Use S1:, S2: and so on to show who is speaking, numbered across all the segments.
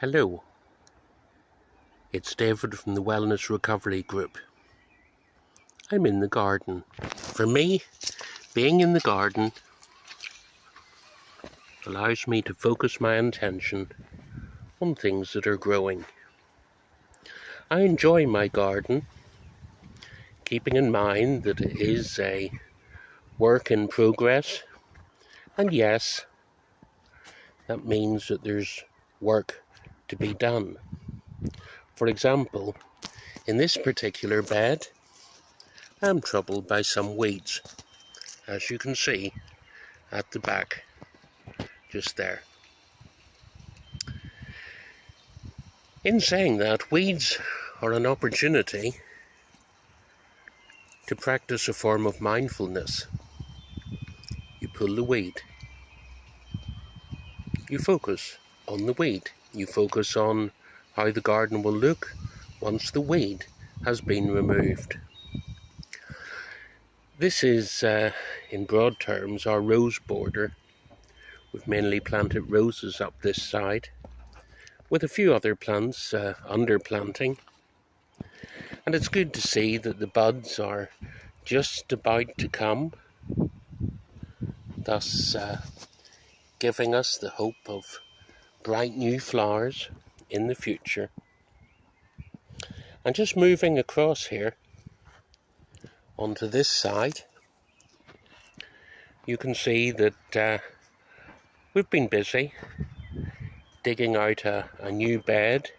S1: Hello, it's David from the Wellness Recovery Group. I'm in the garden. For me, being in the garden allows me to focus my attention on things that are growing. I enjoy my garden, keeping in mind that it is a work in progress, and yes, that means that there's work to be done. For example, in this particular bed, I'm troubled by some weeds, as you can see at the back, just there. In saying that, weeds are an opportunity to practice a form of mindfulness. You pull the weed. You focus on the weed. You focus on how the garden will look once the weed has been removed. This is, in broad terms, our rose border. We've mainly planted roses up this side, with a few other plants under planting. And it's good to see that the buds are just about to come, thus giving us the hope of bright new flowers in the future. And just moving across here onto this side, you can see that we've been busy digging out a new bed.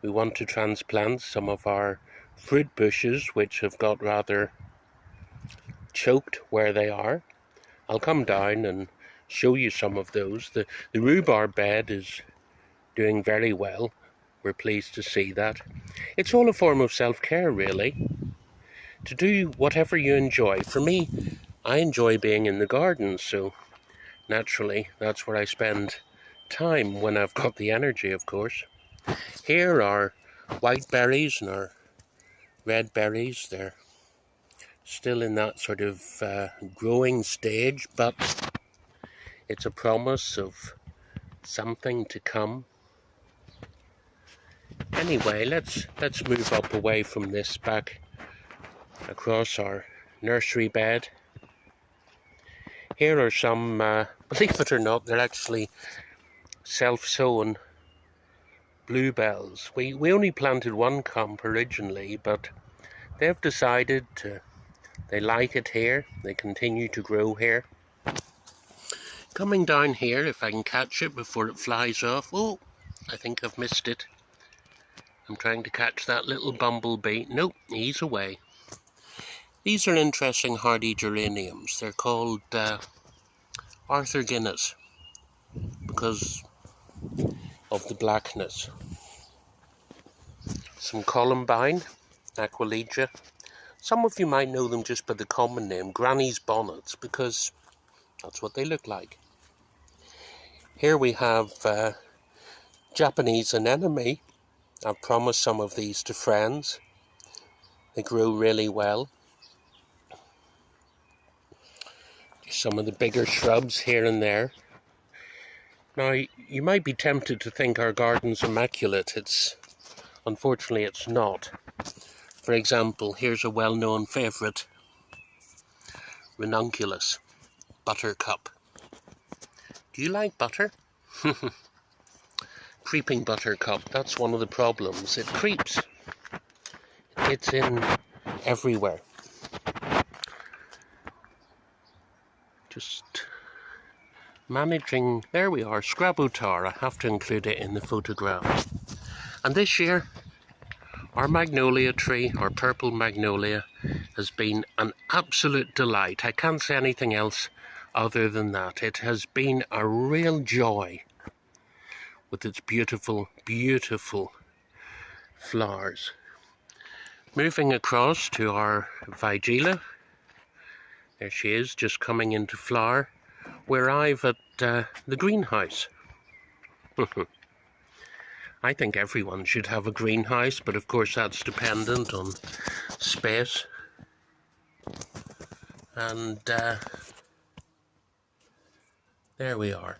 S1: We want to transplant some of our fruit bushes which have got rather choked where they are. I'll come down and show you some of those. The rhubarb bed is doing very well. We're pleased to see that. It's all a form of self-care, really, to do whatever you enjoy. For me, I enjoy being in the garden, so naturally that's where I spend time when I've got the energy, of course. Here are white berries and our red berries. They're still in that sort of growing stage, but it's a promise of something to come. Anyway, let's move up away from this, back across our nursery bed. Here are some, believe it or not, they're actually self-sown bluebells. We only planted one clump originally, but they've decided they like it here. They continue to grow here. Coming down here, if I can catch it before it flies off. Oh, I think I've missed it. I'm trying to catch that little bumblebee. Nope, he's away. These are interesting hardy geraniums. They're called Arthur Guinness because of the blackness. Some columbine, Aquilegia. Some of you might know them just by the common name, Granny's bonnets, because that's what they look like. Here we have Japanese anemone. I've promised some of these to friends. They grow really well. Some of the bigger shrubs here and there. Now, you might be tempted to think our garden's immaculate. Unfortunately, it's not. For example, here's a well-known favourite, ranunculus, buttercup. Do you like butter? Creeping buttercup, that's one of the problems. It creeps. It's in everywhere. Just managing, there we are, Scrabotar. I have to include it in the photograph. And this year, our magnolia tree, our purple magnolia, has been an absolute delight. I can't say anything else other than that. It has been a real joy with its beautiful, beautiful flowers. Moving across to our Vigela. There she is, just coming into flower. We arrive at the greenhouse. I think everyone should have a greenhouse, but of course that's dependent on space. And there we are.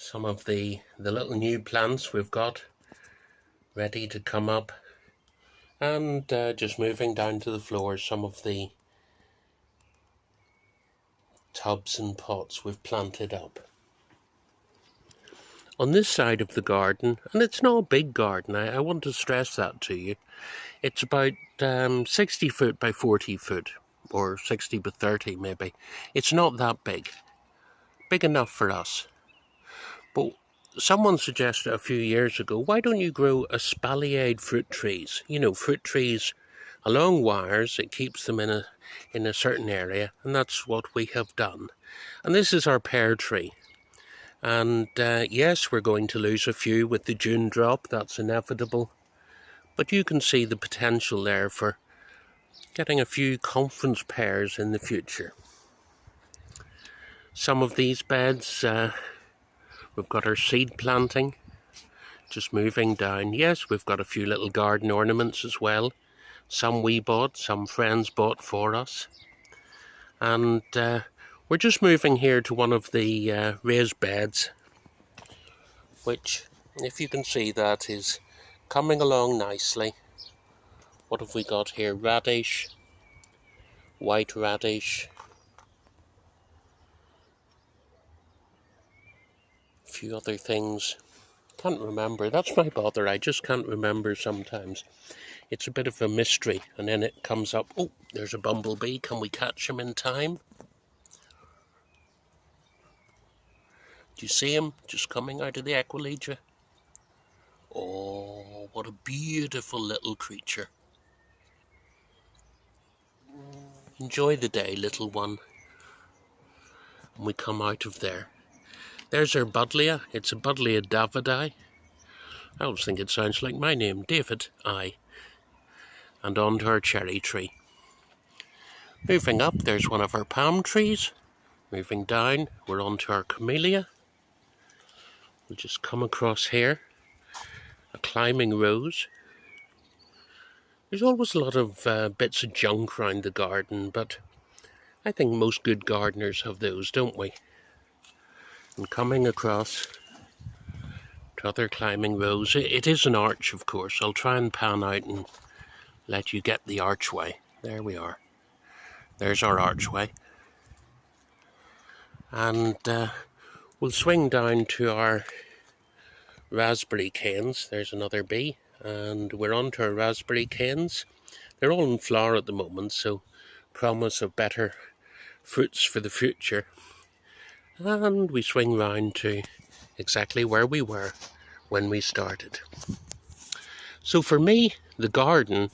S1: some of the little new plants we've got ready to come up, and just moving down to the floor some of the tubs and pots we've planted up. On this side of the garden, and it's not a big garden, I want to stress that to you, it's about 60 foot by 40 foot, or 60 by 30 maybe. It's not that big enough for us. But someone suggested a few years ago, why don't you grow espaliered fruit trees? You know, fruit trees along wires, it keeps them in a certain area, and that's what we have done. And this is our pear tree. And yes, we're going to lose a few with the June drop, that's inevitable. But you can see the potential there for getting a few conference pears in the future. Some of these beds, we've got our seed planting, just moving down. Yes, we've got a few little garden ornaments as well. Some we bought, some friends bought for us. And we're just moving here to one of the raised beds, which, if you can see, that is coming along nicely. What have we got here? Radish, white radish, a few other things. Can't remember. That's my bother. I just can't remember sometimes. It's a bit of a mystery, and then it comes up. Oh, there's a bumblebee. Can we catch him in time? Do you see him just coming out of the equilegia? Oh, what a beautiful little creature. Enjoy the day, little one. And we come out of there. There's our buddleia. It's a buddleia davidi. I always think it sounds like my name, David. And on to our cherry tree. Moving up, there's one of our palm trees. Moving down, we're on to our camellia. We'll just come across here. A climbing rose. There's always a lot of bits of junk around the garden, but I think most good gardeners have those, don't we? And coming across to other climbing rose. It is an arch, of course. I'll try and pan out and let you get the archway. There we are. There's our archway. And we'll swing down to our raspberry canes. There's another bee. And we're on to our raspberry canes. They're all in flower at the moment, so promise of better fruits for the future. And we swing round to exactly where we were when we started. So for me, the garden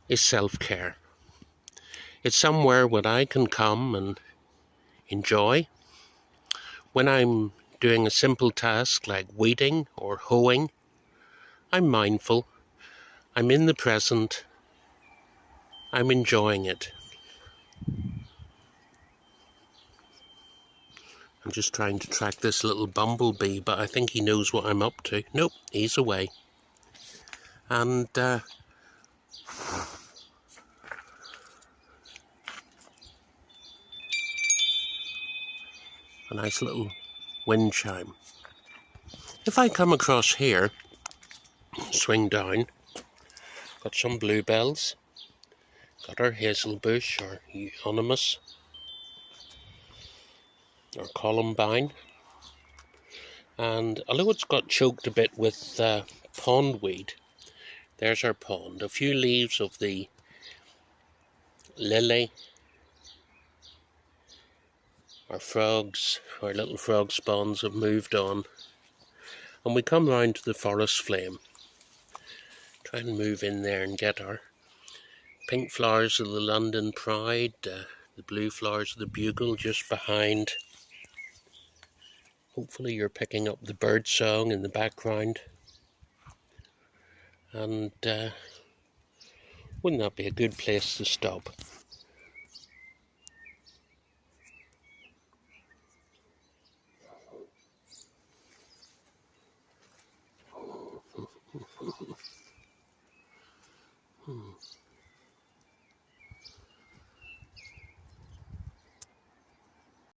S1: is self-care. It's somewhere where I can come and enjoy. When I'm doing a simple task like weeding or hoeing, I'm mindful, I'm in the present, I'm enjoying it. I'm just trying to track this little bumblebee, but I think he knows what I'm up to. Nope, he's away. And a nice little wind chime. If I come across here, swing down, got some bluebells, got our hazel bush or euonymus, or columbine, and although it's got choked a bit with pondweed, there's our pond. A few leaves of the lily, our frogs, our little frog spawns have moved on, and we come round to the forest flame. Try and move in there and get our pink flowers of the London Pride, the blue flowers of the bugle just behind. Hopefully you're picking up the bird song in the background. And wouldn't that be a good place to stop?